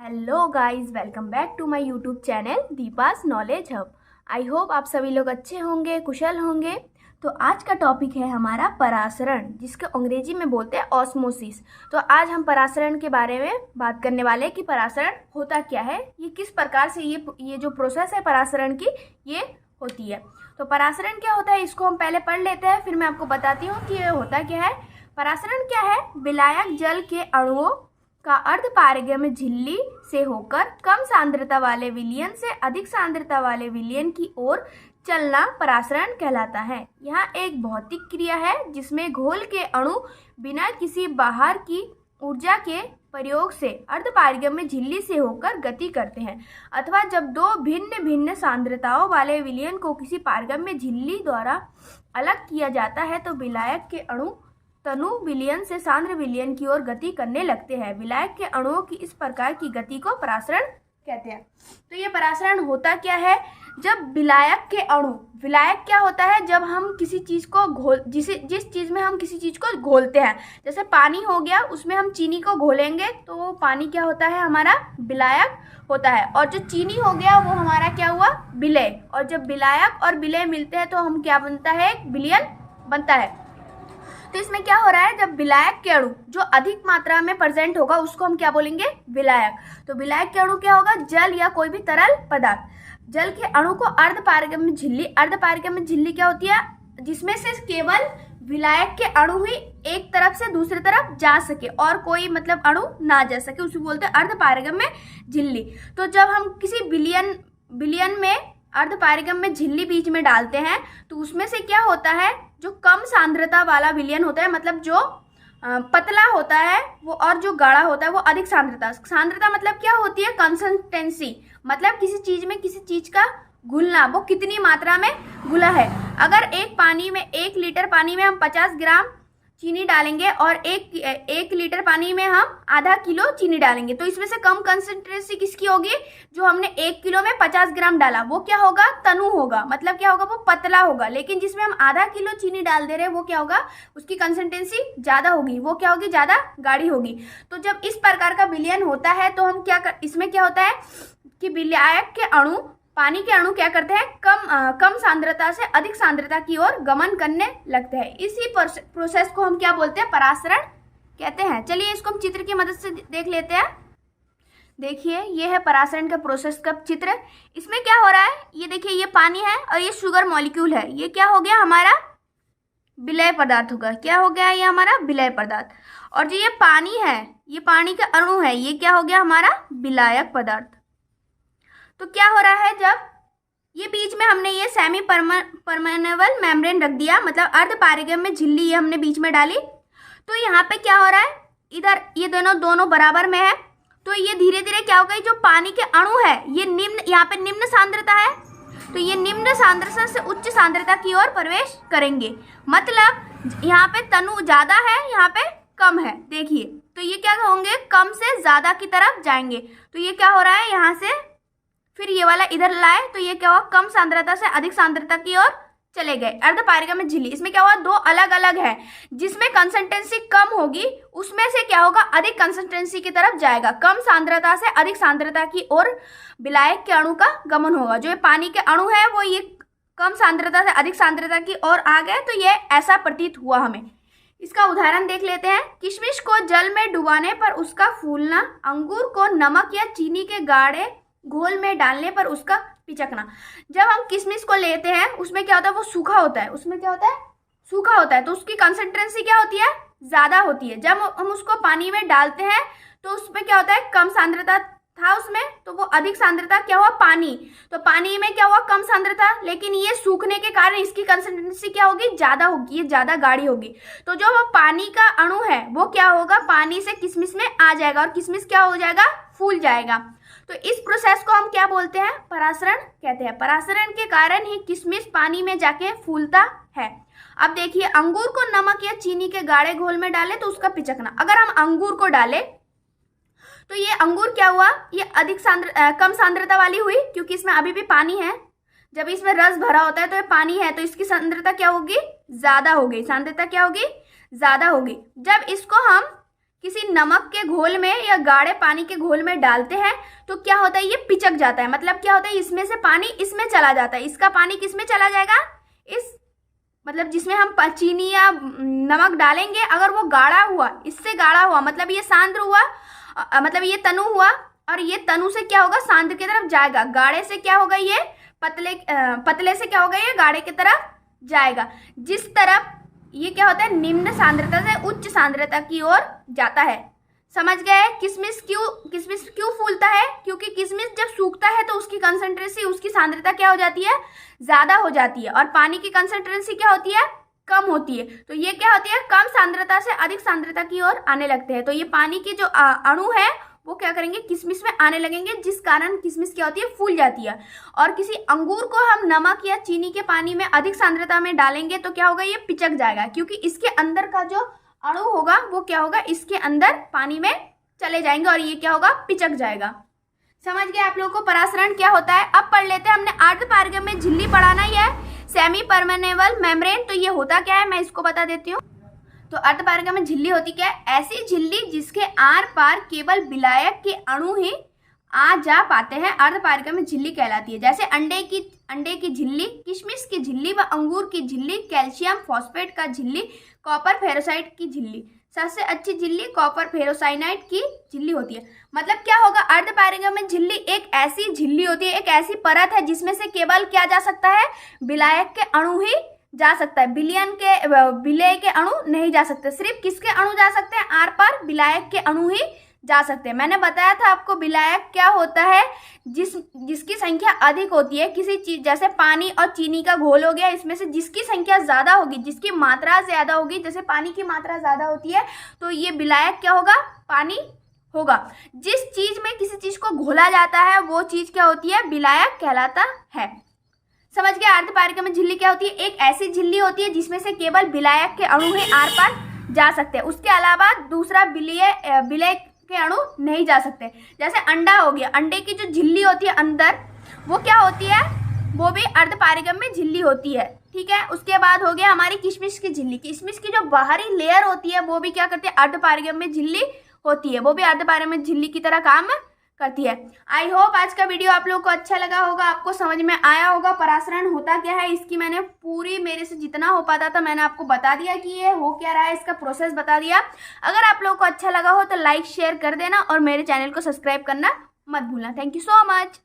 Hello guys, welcome back to my YouTube channel Deepa's knowledge hub. I hope आप सभी लोग अच्छे होंगे, कुशल होंगे। तो आज का टॉपिक है हमारा परासरण, जिसको अंग्रेजी में बोलते हैं ऑस्मोसिस। तो आज हम परासरण के बारे में बात करने वाले हैं कि परासरण होता क्या है, ये किस प्रकार से ये जो प्रोसेस है परासरण की ये होती है। तो परासरण क्या होता है इसको हम पहले पढ़ लेते हैं, फिर मैं आपको बताती हूँ कि ये होता क्या है। परासरण क्या है? विलायक जल के अणुओं का अर्धपारगम्य झिल्ली से होकर कम सांद्रता वाले विलयन से अधिक सांद्रता वाले विलयन की ओर चलना परासरण कहलाता है। यह एक भौतिक क्रिया है जिसमें घोल के अणु बिना किसी बाहर की ऊर्जा के प्रयोग से अर्धपारगम्य झिल्ली से होकर गति करते हैं, अथवा जब दो भिन्न भिन्न सांद्रताओं वाले विलयन को किसी पारगम्य झिल्ली द्वारा अलग किया जाता है तो विलायक के अणु तनु विलयन से सांद्र विलयन की ओर गति करने लगते हैं। विलायक के अणुओं की इस प्रकार की गति को परासरण कहते हैं। तो ये परासरण होता क्या है? जब विलायक के अणु, विलायक क्या होता है? जब हम किसी चीज़ को जिस चीज़ में हम किसी चीज़ को घोलते हैं, जैसे पानी हो गया, उसमें हम चीनी को घोलेंगे तो वो पानी क्या होता है? हमारा विलायक होता है। और जो चीनी हो गया वो हमारा क्या हुआ? विलय। और जब विलायक और विलय मिलते हैं तो हम क्या बनता है? विलयन बनता है। तो इसमें क्या हो रहा है? जब विलायक के अणु जो अधिक मात्रा में प्रेजेंट होगा उसको हम क्या बोलेंगे? विलायक। तो विलायक के अणु क्या होगा? जल या कोई भी तरल पदार्थ। जल के अणु को अर्धपारगम्य झिल्ली, अर्धपारगम्य झिल्ली क्या होती है? जिसमें से केवल विलायक के अणु ही एक तरफ से दूसरी तरफ जा सके और कोई मतलब अणु ना जा सके, उसे बोलते हैं अर्धपारगम्य झिल्ली। तो जब हम किसी विलयन में अर्धपारगम्य झिल्ली बीच में डालते हैं तो उसमें से क्या होता है? जो कम सांद्रता वाला विलयन होता है, मतलब जो पतला होता है वो, और जो गाढ़ा होता है वो अधिक सांद्रता। सांद्रता मतलब क्या होती है? कंसिस्टेंसी, मतलब किसी चीज में किसी चीज का घुलना, वो कितनी मात्रा में घुला है। अगर एक लीटर पानी में हम 50 ग्राम चीनी डालेंगे और एक लीटर पानी में हम आधा किलो चीनी डालेंगे, तो इसमें से कम कंसिस्टेंसी किसकी होगी? जो हमने 1 किलो में 50 ग्राम डाला वो क्या होगा? तनु होगा, मतलब क्या होगा? वो पतला होगा। लेकिन जिसमें हम आधा किलो चीनी डाल दे रहे हैं वो क्या होगा? उसकी कंसिस्टेंसी ज्यादा होगी, वो क्या होगी? ज्यादा गाढ़ी होगी। तो जब इस प्रकार का विलयन होता है तो हम इसमें क्या होता है कि विलायक के अणु, पानी के अणु क्या करते हैं? कम सांद्रता से अधिक सांद्रता की ओर गमन करने लगते हैं। इसी प्रोसेस को हम क्या बोलते हैं? परासरण कहते हैं। चलिए इसको हम चित्र की मदद से देख लेते हैं। देखिए ये है परासरण का प्रोसेस का चित्र। इसमें क्या हो रहा है? ये देखिए, ये पानी है और ये शुगर मॉलिक्यूल है। ये क्या हो गया? हमारा विलय पदार्थ होगा। क्या हो गया? ये हमारा विलय पदार्थ। और जो ये पानी है, ये पानी का अणु है, ये क्या हो गया? हमारा विलायक पदार्थ। तो क्या हो रहा है? जब ये बीच में हमने ये सेमी परमेनेबल मेम्ब्रेन रख दिया, मतलब अर्धपारगम्य झिल्ली ये हमने बीच में डाली, तो यहाँ पे क्या हो रहा है? इधर ये दोनों बराबर में है, तो ये धीरे धीरे क्या होगा? जो पानी के अणु है ये यहाँ पे निम्न सांद्रता है, तो ये निम्न सांद्रता से उच्च सांद्रता की ओर प्रवेश करेंगे। मतलब यहाँ पे तनु ज्यादा है, यहाँ पे कम है। देखिए तो ये क्या होंगे? कम से ज्यादा की तरफ जाएंगे। तो ये क्या हो रहा है? यहाँ से फिर ये वाला इधर लाए तो ये क्या हुआ? कम सांद्रता से अधिक सांद्रता की ओर चले गए। अर्धपारगम्य झिल्ली, इसमें क्या हुआ? दो अलग अलग है, जिसमें कंसिस्टेंसी कम होगी उसमें से क्या होगा? अधिक कंसिस्टेंसी की तरफ जाएगा। कम सांद्रता से अधिक सांद्रता की ओर विलायक के अणु का गमन होगा। जो ये पानी के अणु है वो ये कम सांद्रता से अधिक सांद्रता की ओर आ गए, तो ये ऐसा प्रतीत हुआ हमें। इसका उदाहरण देख लेते हैं। किशमिश को जल में डुबाने पर उसका फूलना, अंगूर को नमक या चीनी के गाढ़े घोल में डालने पर उसका पिचकना। जब हम किशमिश को लेते हैं उसमें क्या होता है? वो सूखा होता है। उसमें क्या होता है? सूखा होता है, तो उसकी कंसंट्रेंसी क्या होती है? ज्यादा होती है। जब हम उसको पानी में डालते हैं तो उसमें क्या होता है? कम सांद्रता था उसमें, तो वो अधिक सांद्रता क्या हुआ? पानी। तो पानी में क्या हुआ? कम सांद्रता, लेकिन ये सूखने के कारण इसकी कंसंट्रेंसी क्या होगी? ज्यादा होगी, ये ज्यादा गाढ़ी होगी। तो जो वो पानी का अणु है वो क्या होगा? पानी से किशमिश में आ जाएगा और किशमिश क्या हो जाएगा? फूल जाएगा। तो इस प्रोसेस को हम क्या बोलते हैं? परासरण कहते हैं। परासरण के कारण ही किशमिश पानी में जाके फूलता है। अब देखिए, अंगूर को नमक या चीनी के गाढ़े घोल में डालें तो उसका पिचकना। अगर हम अंगूर को डालें तो ये अंगूर क्या हुआ? ये कम सांद्रता वाली हुई, क्योंकि इसमें अभी भी पानी है। जब इसमें रस भरा होता है तो ये पानी है, तो इसकी सांद्रता क्या होगी? ज्यादा होगी। सांद्रता क्या होगी? ज्यादा होगी। जब इसको हम किसी नमक के घोल में या गाढ़े पानी के घोल में डालते हैं तो क्या होता है, ये पिचक जाता है। मतलब क्या होता है, इसमें से पानी इसमें चला जाता है। इसका पानी किस में चला जाएगा, इस मतलब जिसमें हम चीनी या नमक डालेंगे, अगर वो गाढ़ा हुआ, इससे गाढ़ा हुआ मतलब ये सांद्र हुआ, मतलब ये तनु हुआ, और ये तनु से क्या होगा, सांद्र की तरफ जाएगा। गाढ़े से क्या होगा, ये पतले से क्या होगा, ये गाढ़े की तरफ जाएगा। जिस तरफ ये क्या होता है, निम्न सांद्रता से उच्च सांद्रता की ओर जाता है। समझ गए। किशमिश क्यों फूलता है, क्योंकि किशमिश जब सूखता है तो उसकी कंसंट्रेंसी, उसकी सांद्रता क्या हो जाती है, ज्यादा हो जाती है, और पानी की कंसंट्रेंसी क्या होती है, कम होती है। तो ये क्या होती है, कम सांद्रता से अधिक सांद्रता की ओर आने लगते हैं। तो ये पानी के जो अणु है वो क्या करेंगे, किशमिश में आने लगेंगे, जिस कारण किशमिश क्या होती है, फूल जाती है। और किसी अंगूर को हम नमक या चीनी के पानी में अधिक सांद्रता में डालेंगे तो क्या होगा, ये पिचक जाएगा, क्योंकि इसके अंदर का जो अणु होगा वो क्या होगा, इसके अंदर पानी में चले जाएंगे और ये क्या होगा, पिचक जाएगा। समझ गए आप लोगों को परासरण क्या होता है। अब पढ़ लेते हैं, हमने अर्धपारगम्य में झिल्ली पढ़ाना ही है, सेमी परमेनेबल मेम्ब्रेन। तो ये होता क्या है, मैं इसको बता देती हूँ। तो अर्धपारगम्य झिल्ली होती क्या है, ऐसी झिल्ली जिसके आर पार केवल विलायक के अणु ही आ जा पाते हैं, अर्धपारगम्य झिल्ली कहलाती है। जैसे अंडे की झिल्ली, किशमिश की झिल्ली व अंगूर की झिल्ली, कैल्शियम फॉस्फेट का झिल्ली, कॉपर फेरोसाइट की झिल्ली। सबसे अच्छी झिल्ली कॉपर फेरोसाइनाइट की झिल्ली होती है। मतलब क्या होगा, अर्धपारगम्य झिल्ली एक ऐसी झिल्ली होती है, एक ऐसी परत है जिसमें से केवल क्या जा सकता है, विलायक के अणु ही जा सकता है, विलेय के अणु नहीं जा सकते। सिर्फ किसके अणु जा सकते हैं, आर पार विलायक के अणु ही जा सकते हैं। मैंने बताया था आपको विलायक क्या होता है, जिसकी संख्या अधिक होती है किसी चीज, जैसे पानी और चीनी का घोल हो गया, इसमें से जिसकी संख्या ज्यादा होगी, जिसकी मात्रा ज्यादा होगी, जैसे पानी की मात्रा ज्यादा होती है तो ये विलायक क्या होगा, पानी होगा। जिस चीज में किसी चीज को घोला जाता है वो चीज क्या होती है, विलायक कहलाता है। समझ गए। अर्धपारगम्य झिल्ली क्या होती है, एक ऐसी झिल्ली होती है जिसमें से केवल विलायक के अणु ही आर पार जा सकते हैं, उसके अलावा दूसरा विलेय के अणु नहीं जा सकते। जैसे अंडा हो गया, अंडे की जो झिल्ली होती है अंदर, वो क्या होती है, वो भी अर्धपारगम्य झिल्ली होती है। ठीक है। उसके बाद हो गया हमारी किशमिश की झिल्ली। किशमिश की जो बाहरी लेयर होती है वो भी क्या करती है, अर्धपारगम्य झिल्ली होती है, वो भी अर्धपारगम्य झिल्ली की तरह काम करती है। आई होप आज का वीडियो आप लोगों को अच्छा लगा होगा, आपको समझ में आया होगा परासरण होता क्या है। इसकी मैंने पूरी, मेरे से जितना हो पाता था मैंने आपको बता दिया कि ये हो क्या रहा है, इसका प्रोसेस बता दिया। अगर आप लोगों को अच्छा लगा हो तो लाइक शेयर कर देना और मेरे चैनल को सब्सक्राइब करना मत भूलना। Thank you so much.